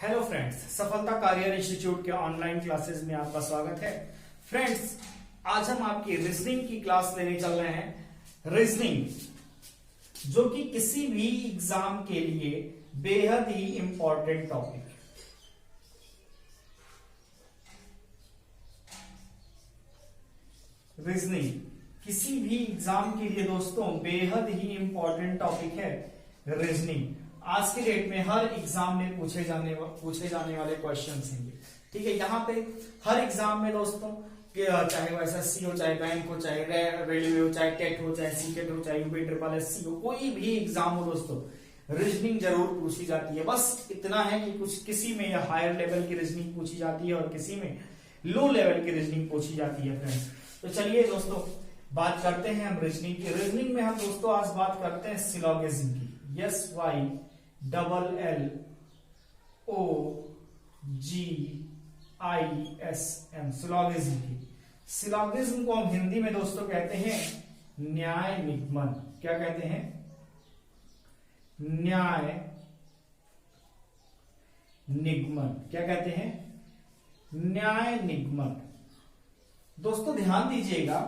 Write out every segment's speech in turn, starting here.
Hello friends, सफलता career institute के online classes में आपका स्वागत है। फ्रेंड्स, आज हम आपकी रीजनिंग की क्लास लेने चल रहे हैं। रीजनिंग जो कि किसी भी एग्जाम के लिए बेहद ही इंपॉर्टेंट टॉपिक है। रीजनिंग किसी भी एग्जाम के लिए दोस्तों बेहद ही इंपॉर्टेंट टॉपिक है। रीजनिंग आज के डेट में हर एग्जाम में पूछे जाने वाले क्वेश्चंस हैं। ठीक है, यहाँ पे हर एग्जाम में दोस्तों चाहे वो एसएससी हो, चाहे बैंक हो, चाहे रेलवे हो, चाहे टेट हो, चाहे सीटेट हो, चाहे यूपी ट्रिपल एससी हो, कोई भी एग्जाम हो दोस्तों, रीजनिंग जरूर पूछी जाती है। बस इतना है कि कुछ किसी में हायर लेवल की रीजनिंग पूछी जाती है और किसी में लो लेवल की रीजनिंग पूछी जाती है। फ्रेंड्स, तो चलिए दोस्तों बात करते हैं हम रीजनिंग की। रीजनिंग में हम दोस्तों आज बात करते हैं सिलोगिज्म की। SYLLOGISM, सिलोगिज्म की। सिलोगिज्म को हम हिंदी में दोस्तों कहते हैं न्याय निगमन। क्या कहते हैं? न्याय निगमन। क्या कहते हैं? न्याय निगमन। दोस्तों ध्यान दीजिएगा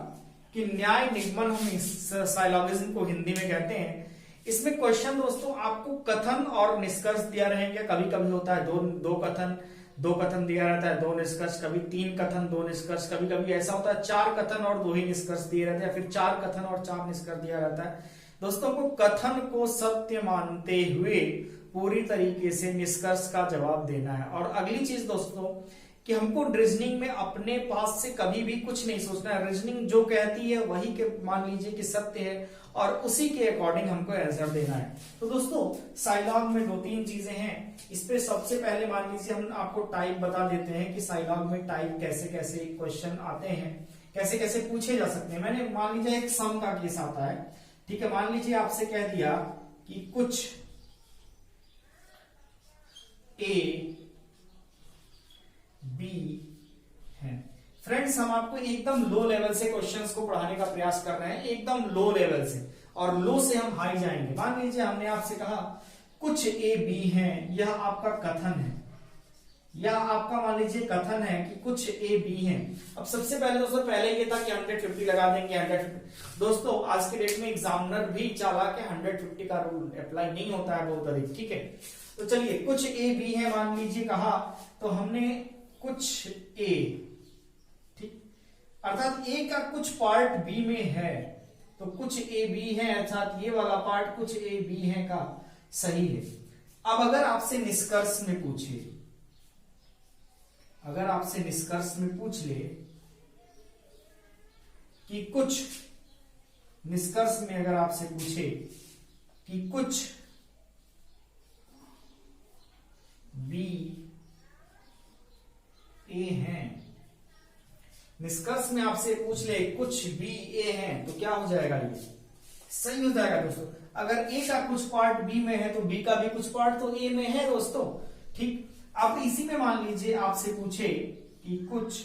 कि न्याय निगमन हम इस साइलॉगिज्म को हिंदी में कहते हैं। इसमें क्वेश्चन दोस्तों आपको कथन और निष्कर्ष दिया रहेंगे। कभी कभी होता है दो कथन दिया रहता है, दो निष्कर्ष, कभी 3 कथन 2 निष्कर्ष, कभी कभी ऐसा होता है 4 कथन और 2 ही निष्कर्ष दिए रहते हैं, फिर 4 कथन और 4 निष्कर्ष दिया रहता है। दोस्तों को कथन को सत्य मानते हुए पूरी तरीके से निष्कर्ष का जवाब देना है। और अगली चीज दोस्तों कि हमको रीजनिंग में अपने पास से कभी भी कुछ नहीं सोचना है। रीजनिंग जो कहती है वही के मान लीजिए कि सत्य है और उसी के अकॉर्डिंग हमको आंसर देना है। तो दोस्तों साइलॉग में 2-3 चीजें हैं। इस पे सबसे पहले मान लीजिए हम आपको टाइप बता देते हैं कि साइलॉग में टाइप कैसे कैसे क्वेश्चन आते हैं, कैसे कैसे पूछे जा सकते हैं। मैंने मान लीजिए एक सम का केस आता है। ठीक है, मान लीजिए आपसे कह दिया कि कुछ ए बी है। फ्रेंड्स, हम आपको एकदम लो लेवल से क्वेश्चंस को पढ़ाने का प्रयास कर रहे हैं, एकदम लो लेवल से, और लो से हम हाई जाएंगे। मान लीजिए हमने आपसे कहा कुछ ए बी हैं, यह आपका कथन है, या आपका मान लीजिए कथन है कि कुछ ए बी हैं। अब सबसे पहले दोस्तों पहले ये था कि 150 लगा देंगे। 150 दोस्तों आज के डेट में एग्जामिनर भी चाला कि 150 का रूल अप्लाई नहीं होता है बहुत अधिक। ठीक है, तो चलिए कुछ ए बी है मान लीजिए कहा, तो हमने कुछ ए, ठीक, अर्थात ए का कुछ पार्ट बी में है, तो कुछ ए बी है, अर्थात ये वाला पार्ट कुछ ए बी है का सही है। अब अगर आपसे निष्कर्ष में पूछे, अगर आपसे निष्कर्ष में पूछ ले कि कुछ, निष्कर्ष में अगर आपसे पूछे कि कुछ बी ए हैं, निष्कर्ष में आपसे पूछ ले कुछ बी ए हैं, तो क्या हो जाएगा? ये सही हो जाएगा दोस्तों। अगर ए का कुछ पार्ट बी में है तो बी का भी कुछ पार्ट तो ए में है दोस्तों। ठीक, अब इसी में मान लीजिए आपसे पूछे कि कुछ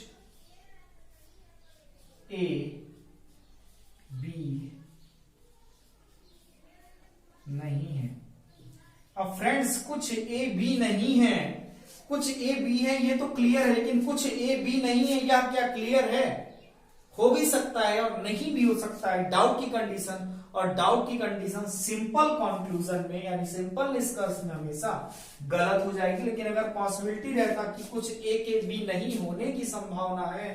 ए बी नहीं है। अब फ्रेंड्स कुछ ए बी नहीं है, कुछ ए बी है ये तो क्लियर है, लेकिन कुछ ए बी नहीं है या क्या क्लियर है? हो भी सकता है और नहीं भी हो सकता है, डाउट की कंडीशन। और डाउट की कंडीशन सिंपल कंक्लूजन में यानी सिंपल निष्कर्ष में हमेशा गलत हो जाएगी। लेकिन अगर पॉसिबिलिटी रहता कि कुछ ए के बी नहीं होने की संभावना है,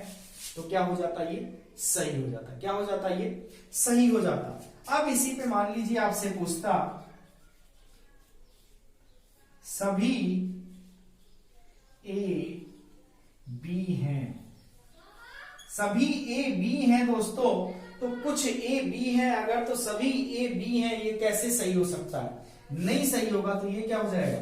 तो क्या हो जाता? ये सही हो जाता। क्या हो जाता? ये सही हो जाता। अब इसी पे मान लीजिए आपसे पूछता सभी ए बी हैं, सभी ए बी हैं दोस्तों, तो कुछ ए बी है अगर, तो सभी ए बी हैं, ये कैसे सही हो सकता है? नहीं सही होगा, तो ये क्या हो जाएगा?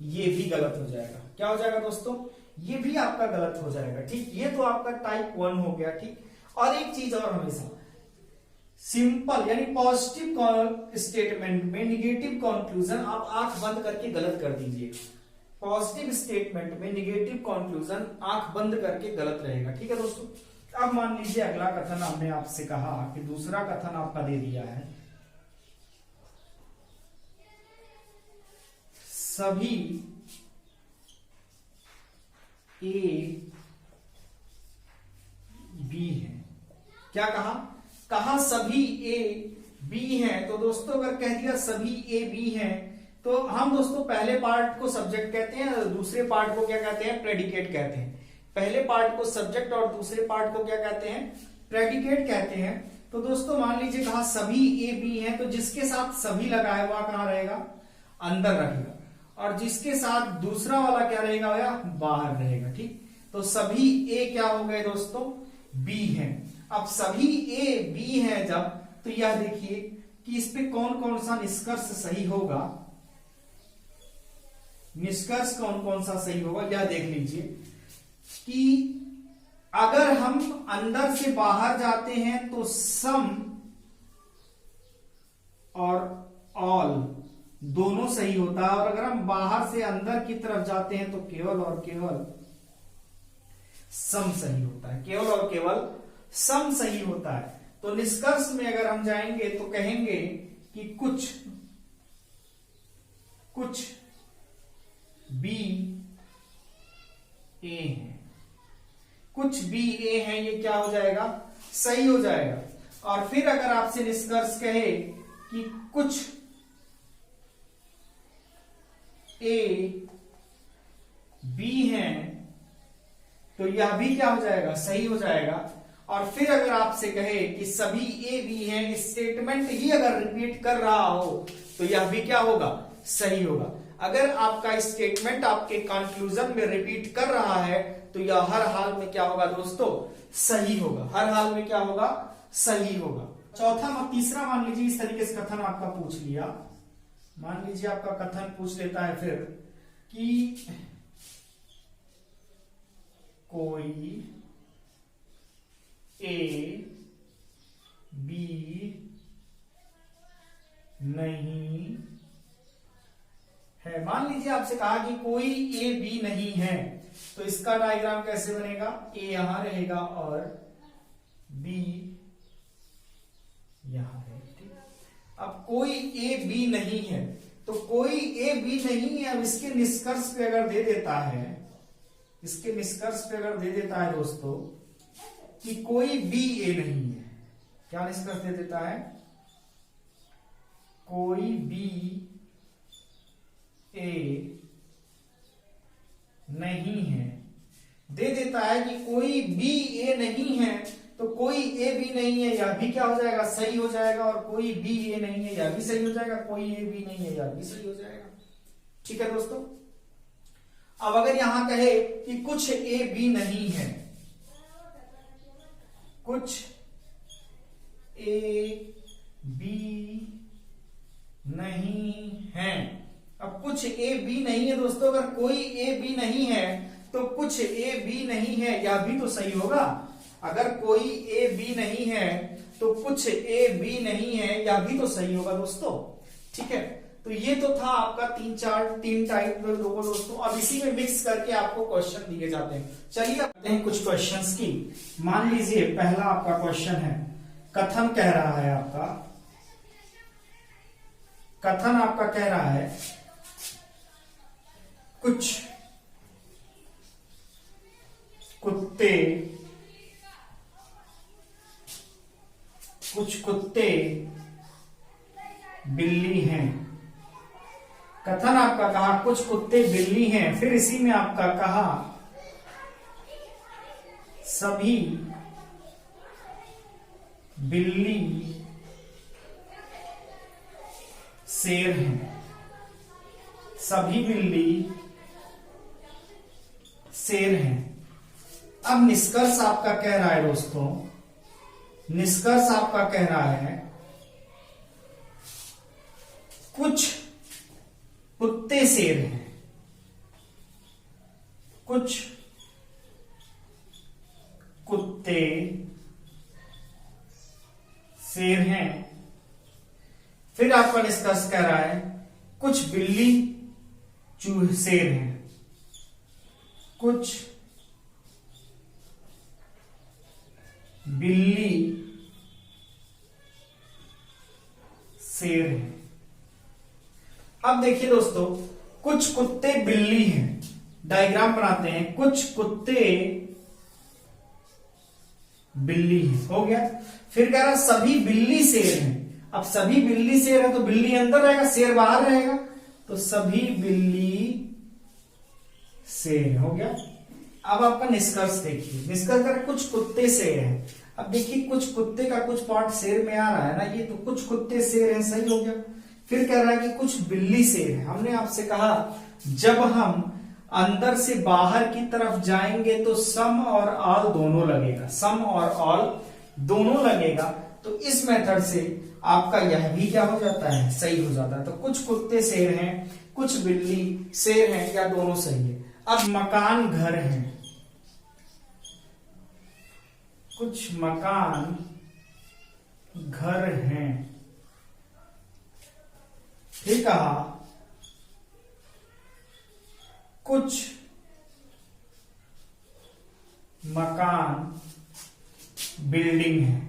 ये भी गलत हो जाएगा। क्या हो जाएगा दोस्तों? ये भी आपका गलत हो जाएगा। ठीक, ये तो आपका टाइप 1 हो गया। ठीक, और एक चीज और, हमेशा सिंपल यानी पॉजिटिव स्टेटमेंट में निगेटिव कंक्लूजन आप आंख बंद करके गलत कर दीजिए। पॉजिटिव स्टेटमेंट में निगेटिव कंक्लूजन आंख बंद करके गलत रहेगा। ठीक है दोस्तों, अब मान लीजिए अगला कथन हमने आपसे कहा कि दूसरा कथन आपका दे दिया है सभी ए बी है। क्या कहा? कहा सभी ए बी हैं। तो दोस्तों अगर कह दिया सभी ए बी हैं तो हम दोस्तों पहले पार्ट को सब्जेक्ट कहते हैं और दूसरे पार्ट को क्या कहते हैं? प्रेडिकेट कहते हैं। पहले पार्ट को सब्जेक्ट और दूसरे पार्ट को क्या कहते हैं? प्रेडिकेट कहते हैं। तो दोस्तों मान लीजिए कहा सभी ए बी हैं, तो जिसके साथ सभी लगा है वह कहां रहेगा? अंदर रहेगा, और जिसके साथ दूसरा वाला क्या रहेगा भैया? बाहर रहेगा। ठीक, तो सभी ए क्या हो गए दोस्तों? बी हैं। अब सभी ए बी हैं जब, तो यह देखिए कि इस पे कौन कौन सा निष्कर्ष सही होगा। निष्कर्ष कौन कौन सा सही होगा यह देख लीजिए कि अगर हम अंदर से बाहर जाते हैं तो सम और ऑल दोनों सही होता है, और अगर हम बाहर से अंदर की तरफ जाते हैं तो केवल और केवल सम सही होता है। केवल और केवल सम सही होता है। तो निष्कर्ष में अगर हम जाएंगे तो कहेंगे कि कुछ बी ए है, कुछ बी ए है, ये क्या हो जाएगा? सही हो जाएगा। और फिर अगर आपसे निष्कर्ष कहे कि कुछ ए बी हैं तो यह भी क्या हो जाएगा? सही हो जाएगा। और फिर अगर आपसे कहे कि सभी ए बी हैं, स्टेटमेंट ही अगर रिपीट कर रहा हो तो यह भी क्या होगा? सही होगा। अगर आपका स्टेटमेंट आपके कंक्लूजन में रिपीट कर रहा है तो यह हर हाल में क्या होगा दोस्तों? सही होगा। हर हाल में क्या होगा? सही होगा। चौथा तीसरा मान लीजिए इस तरीके से कथन आपका पूछ लिया। मान लीजिए आपका कथन पूछ लेता है फिर कि कोई ए बी नहीं है। मान लीजिए आपसे कहा कि कोई ए बी नहीं है, तो इसका डायग्राम कैसे बनेगा? ए यहां रहेगा और बी यहां रहेगा। ठीक, अब कोई ए बी नहीं है, तो कोई ए बी नहीं है। अब इसके निष्कर्ष पे अगर दे देता है, इसके निष्कर्ष पे अगर दे देता है दोस्तों कि कोई बी ए नहीं है, क्या निष्कर्ष दे देता है? कोई बी ए नहीं है, दे देता है कि कोई बी ए नहीं है, तो कोई ए बी नहीं है यह भी क्या हो जाएगा? सही हो जाएगा। और कोई बी ए नहीं है यह भी सही हो जाएगा। कोई ए बी नहीं है यह भी सही हो जाएगा। ठीक है दोस्तों। अब अगर यहां कहे कि कुछ ए बी नहीं है, कुछ ए बी नहीं है। अब कुछ ए बी नहीं है दोस्तों, अगर कोई ए बी नहीं है तो कुछ ए बी नहीं है यह भी तो सही होगा। अगर कोई ए बी नहीं है तो कुछ ए बी नहीं है यह भी तो सही होगा दोस्तों। ठीक है, तो ये तो था आपका तीन टाइप लोगों दोस्तों। अब इसी में मिक्स करके आपको क्वेश्चन दिए जाते हैं। चलिए आते हैं कुछ क्वेश्चंस की। मान लीजिए पहला आपका क्वेश्चन है, कथन कह रहा है आपका, कथन आपका कह रहा है कुछ कुत्ते बिल्ली हैं। कथन आपका कहा कुछ कुत्ते बिल्ली हैं, फिर इसी में आपका कहा सभी बिल्ली शेर हैं। सभी बिल्ली शेर हैं। अब निष्कर्ष आपका कह रहा है दोस्तों, निष्कर्ष आपका कह रहा है कुछ कुत्ते शेर हैं, कुछ कुत्ते शेर हैं। फिर आपका निष्कर्ष कह रहा है कुछ बिल्ली चूहे शेर हैं, कुछ बिल्ली शेर है। अब देखिए दोस्तों, कुछ कुत्ते बिल्ली हैं, डायग्राम बनाते हैं। कुछ कुत्ते बिल्ली है, हो गया। फिर कह रहा सभी बिल्ली शेर हैं। अब सभी बिल्ली शेर है तो बिल्ली अंदर रहेगा, शेर बाहर रहेगा, तो सभी बिल्ली शेर हो गया। अब आपका निष्कर्ष देखिए, निष्कर्ष कर कुछ कुत्ते शेर हैं। अब देखिए कुछ कुत्ते का कुछ पार्ट शेर में आ रहा है ना, ये तो कुछ कुत्ते शेर हैं, सही हो गया। फिर कह रहा है कि कुछ बिल्ली शेर है। हमने आपसे कहा जब हम अंदर से बाहर की तरफ जाएंगे तो सम और ऑल दोनों लगेगा, सम और ऑल दोनों लगेगा। तो इस मेथड से आपका यह भी क्या हो जाता है, सही हो जाता है। तो कुछ कुत्ते शेर हैं, कुछ बिल्ली शेर हैं, क्या दोनों सही है। अब मकान घर हैं, कुछ मकान घर हैं। फिर कहा कुछ मकान बिल्डिंग है,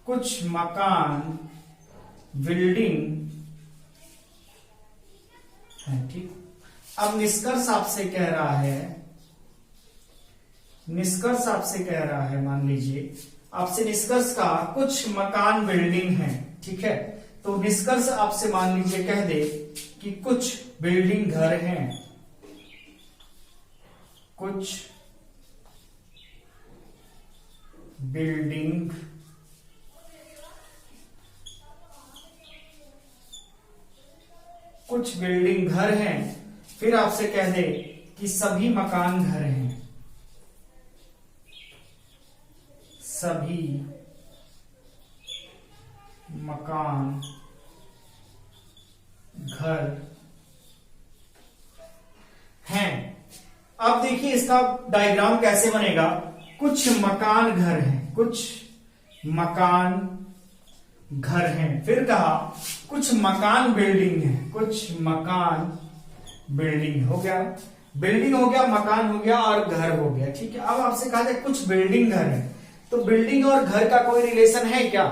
कुछ मकान बिल्डिंग है, ठीक। अब निष्कर्ष आपसे कह रहा है, निष्कर्ष आपसे कह रहा है, मान लीजिए आपसे निष्कर्ष का कुछ मकान बिल्डिंग है, ठीक है। तो निष्कर्ष आपसे मान लीजिए कह दे कि कुछ बिल्डिंग घर हैं, कुछ बिल्डिंग घर हैं। फिर आपसे कह दे कि सभी मकान घर हैं, सभी मकान घर हैं। अब देखिए इसका डायग्राम कैसे बनेगा। कुछ मकान घर हैं, कुछ मकान घर हैं। फिर कहा कुछ मकान बिल्डिंग है, कुछ मकान बिल्डिंग हो गया, बिल्डिंग हो गया, मकान हो गया और घर हो गया, ठीक है। अब आपसे कहा जाए कुछ बिल्डिंग घर है, तो बिल्डिंग और घर का कोई रिलेशन है क्या,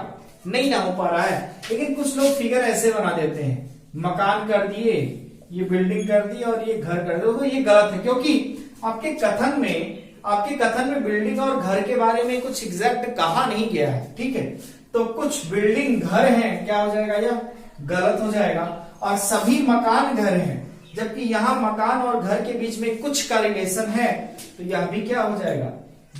नहीं ना हो पा रहा है। लेकिन कुछ लोग फिगर ऐसे बना देते हैं, मकान कर दिए, ये बिल्डिंग कर दी और ये घर कर दिया, तो ये गलत है। क्योंकि आपके कथन में बिल्डिंग और घर के बारे में कुछ एग्जैक्ट कहा नहीं गया है, ठीक है। तो कुछ बिल्डिंग घर हैं, क्या हो जाएगा, यह गलत हो जाएगा। और सभी मकान घर हैं, जबकि यहां मकान और घर के बीच में कुछ का रिलेशन है, तो यह भी क्या हो जाएगा,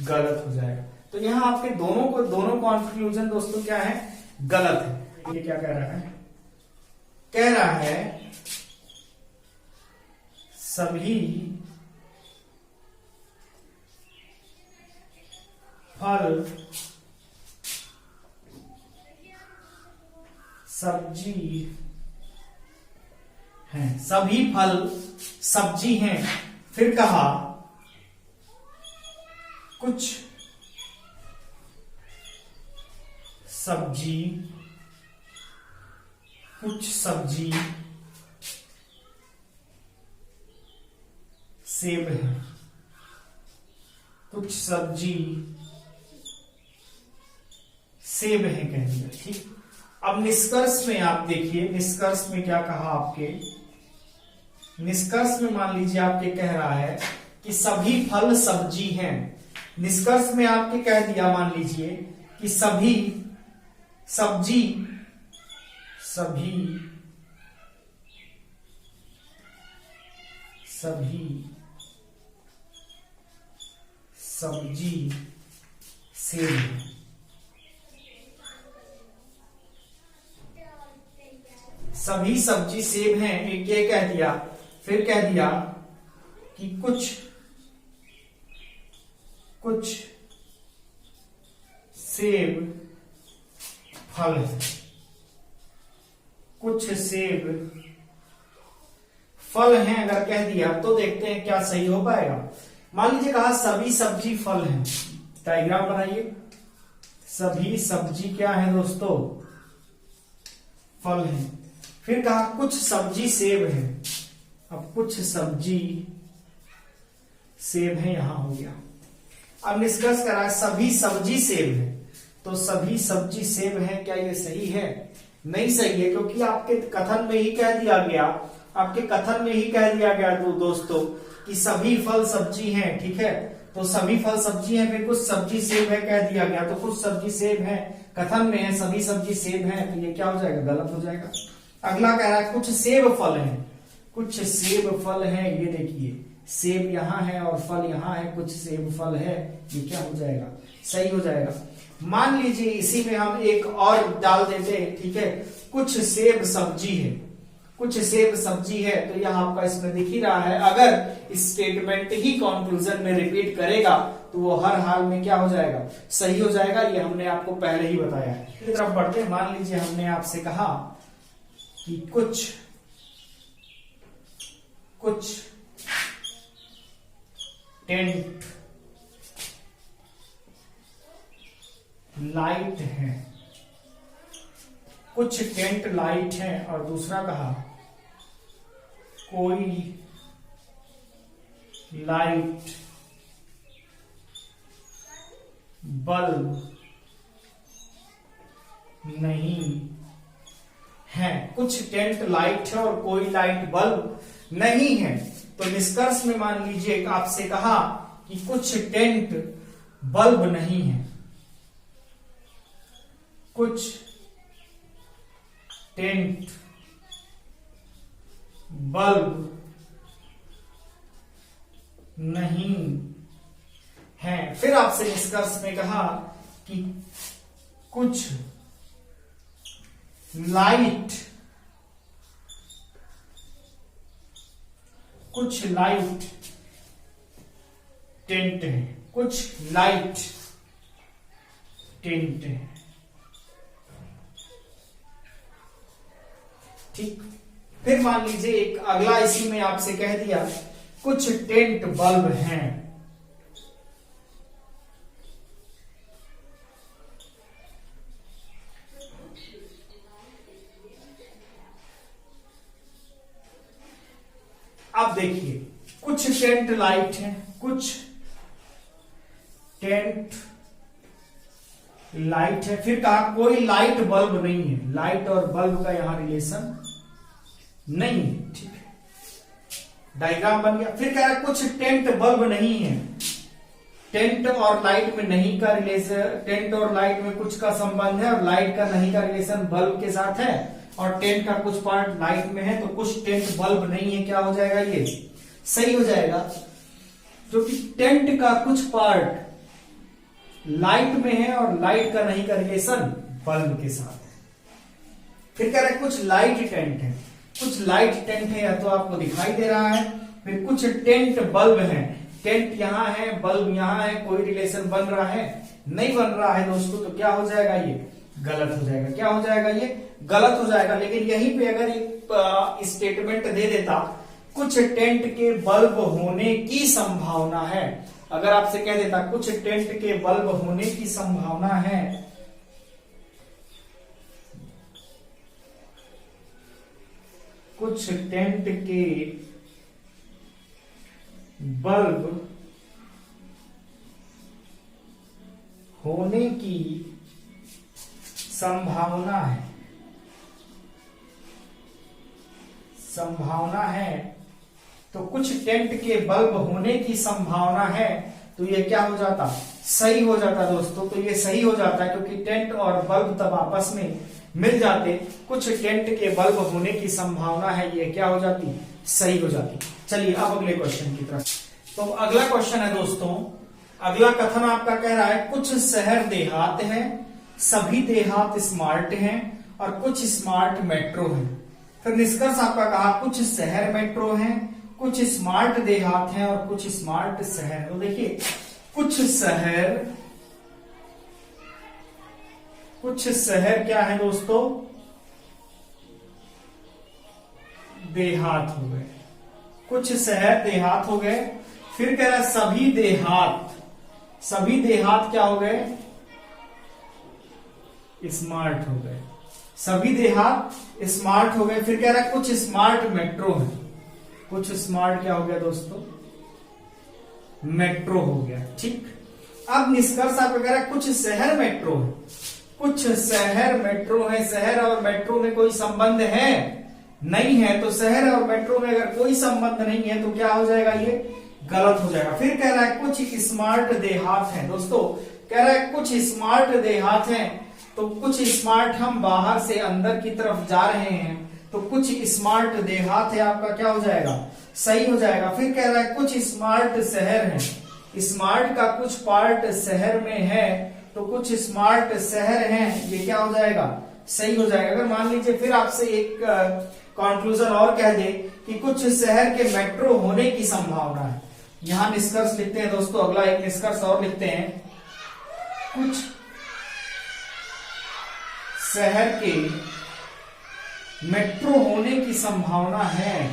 गलत हो जाएगा। तो यहां आपके दोनों कॉन्क्लूजन दोस्तों क्या है, गलत है। ये क्या कह रहा है, कह रहा है सभी फल सब्जी हैं, सभी फल सब्जी हैं। फिर कहा कुछ सब्जी सेब है, कुछ सब्जी सेब है कह दिया, ठीक। अब निष्कर्ष में आप देखिए, निष्कर्ष में क्या कहा आपके, निष्कर्ष में मान लीजिए आपके कह रहा है कि सभी फल सब्जी हैं। निष्कर्ष में आपके कह दिया मान लीजिए कि सभी सब्जी सेब है। सभी सब्जी सेब हैं, एक ये कह दिया। फिर कह दिया कि कुछ सेब फल है, कुछ सेब फल हैं अगर कह दिया तो देखते हैं क्या सही हो पाएगा। मान लीजिए कहा सभी सब्जी फल हैं, डायग्राम बनाइए। सभी सब्जी क्या है दोस्तों, फल हैं। फिर कहा कुछ सब्जी सेब है, अब कुछ सब्जी सेब है, यहां हो गया। अब निष्कर्ष करा सभी सब्जी सेब है, तो सभी सब्जी सेब है, क्या ये सही है, नहीं सही है। क्योंकि आपके कथन में ही कह दिया गया, तो दोस्तों कि सभी फल सब्जी हैं, ठीक है, तो सभी फल सब्जी हैं, फिर कुछ सब्जी सेब है कह दिया गया, तो कुछ सब्जी सेब है कथन में है सभी सब्जी सेब है, तो ये क्या हो जाएगा, गलत हो जाएगा। अगला कह रहा है कुछ सेब फल है, कुछ सेब फल है, ये देखिए सेब यहाँ है और फल यहाँ है, कुछ सेब फल है, ये क्या हो जाएगा, सही हो जाएगा। मान लीजिए इसी में हम एक और डाल देते हैं, ठीक है, कुछ सेब सब्जी है, कुछ सेब सब्जी है, तो यह आपका इसमें दिख ही रहा है, अगर स्टेटमेंट ही कंक्लूजन में रिपीट करेगा तो वो हर हाल में क्या हो जाएगा, सही हो जाएगा। ये हमने आपको पहले ही बताया है। इस तरफ बढ़ते हैं। मान लीजिए हमने आपसे कहा कि कुछ टेंट लाइट है, कुछ टेंट लाइट है, और दूसरा कहा कोई लाइट बल्ब नहीं है, कुछ टेंट लाइट है और कोई लाइट बल्ब नहीं है। तो निष्कर्ष में मान लीजिए आपसे कहा कि कुछ टेंट बल्ब नहीं है, कुछ टेंट बल्ब नहीं है। फिर आपसे निष्कर्ष में कहा कि कुछ लाइट टेंट है, कुछ लाइट टेंट है, ठीक। फिर मान लीजिए एक अगला इसी में आपसे कह दिया कुछ टेंट बल्ब हैं, अब देखिए कुछ टेंट लाइट है, कुछ टेंट लाइट है, फिर कहा कोई लाइट बल्ब नहीं है, लाइट और बल्ब का यहां रिलेशन नहीं है, ठीक है, डायग्राम बन गया। फिर कह रहा है कुछ टेंट बल्ब नहीं है, टेंट और लाइट में नहीं का रिलेशन, टेंट और लाइट में कुछ का संबंध है और लाइट का नहीं का रिलेशन बल्ब के साथ है, और टेंट का कुछ पार्ट लाइट में है, तो कुछ टेंट बल्ब नहीं है, क्या हो जाएगा, ये सही हो जाएगा। क्योंकि टेंट का कुछ पार्ट लाइट में है और लाइट का नहीं का रिलेशन बल्ब के साथ है। फिर कह रहा है कुछ लाइट टेंट है, कुछ लाइट टेंट है, या तो आपको दिखाई दे रहा है, फिर कुछ टेंट बल्ब है, टेंट यहां है बल्ब यहां है, कोई रिलेशन बन रहा है, नहीं बन रहा है दोस्तों, तो क्या हो जाएगा, ये गलत हो जाएगा। क्या हो जाएगा, ये गलत हो जाएगा। लेकिन यहीं पे अगर एक स्टेटमेंट दे देता कुछ टेंट के बल्ब होने की संभावना है, अगर आपसे कह देता कुछ टेंट के बल्ब होने की संभावना है, कुछ टेंट के बल्ब होने की संभावना है, तो कुछ टेंट के बल्ब होने की संभावना है, तो ये क्या हो जाता, सही हो जाता दोस्तों। तो ये सही हो जाता है क्योंकि टेंट और बल्ब तब आपस में मिल जाते, कुछ टेंट के बल्ब होने की संभावना है, ये क्या हो जाती, सही हो जाती। चलिए अब अगले क्वेश्चन की तरफ। तो अगला क्वेश्चन है दोस्तों, अगला कथन आपका कह रहा है कुछ शहर देहात है, सभी देहात स्मार्ट हैं और कुछ स्मार्ट मेट्रो है। फिर निष्कर्ष आपका कहा कुछ शहर मेट्रो हैं, कुछ स्मार्ट देहात हैं और कुछ स्मार्ट शहर। तो देखिए कुछ शहर क्या है दोस्तों, देहात हो गए, कुछ शहर देहात हो गए। फिर कह रहा है सभी देहात क्या हो गए, स्मार्ट हो गए, सभी देहात स्मार्ट हो गए। फिर कह रहा है कुछ स्मार्ट मेट्रो है, कुछ स्मार्ट क्या हो गया दोस्तों, मेट्रो हो गया, ठीक। अब निष्कर्ष आपका कह रहा है कुछ शहर मेट्रो है, कुछ शहर मेट्रो है, शहर और मेट्रो में कोई संबंध है, नहीं है तो शहर और मेट्रो में अगर कोई संबंध नहीं है तो क्या हो जाएगा, ये गलत हो जाएगा। फिर कह रहा है कुछ स्मार्ट देहात हैं। दोस्तों कह रहा है कुछ स्मार्ट देहात हैं, तो कुछ स्मार्ट हम बाहर से अंदर की तरफ जा रहे हैं, तो कुछ स्मार्ट देहात है आपका क्या हो जाएगा, सही हो जाएगा। फिर कह रहा है कुछ स्मार्ट शहर हैं, स्मार्ट का कुछ पार्ट शहर में है, तो कुछ स्मार्ट शहर हैं, ये क्या हो जाएगा, सही हो जाएगा। अगर मान लीजिए फिर आपसे एक कंक्लूजन और कह दे कि कुछ शहर के मेट्रो होने की संभावना है, यहां निष्कर्ष लिखते हैं दोस्तों, अगला एक निष्कर्ष और लिखते हैं, कुछ शहर के मेट्रो होने की संभावना है,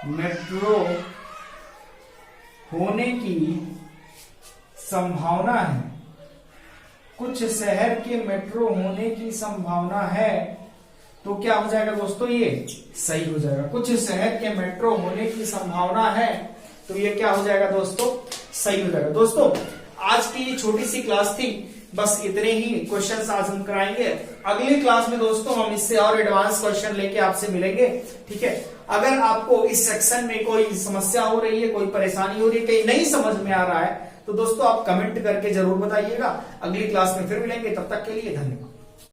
मेट्रो होने की संभावना है, कुछ शहर के मेट्रो होने की संभावना है, तो क्या हो जाएगा दोस्तों, ये सही हो जाएगा। कुछ शहर के मेट्रो होने की संभावना है, तो ये क्या हो जाएगा दोस्तों, सही हो जाएगा। दोस्तों आज की ये छोटी सी क्लास थी, बस इतने ही क्वेश्चंस आज हम कराएंगे। अगली क्लास में दोस्तों हम इससे और एडवांस क्वेश्चन लेके आपसे मिलेंगे, ठीक है। अगर आपको इस सेक्शन में कोई समस्या हो रही है, कोई परेशानी हो रही है, कहीं नहीं समझ में आ रहा है, तो दोस्तों आप कमेंट करके जरूर बताइएगा। अगली क्लास में फिर मिलेंगे, तब तक के लिए धन्यवाद।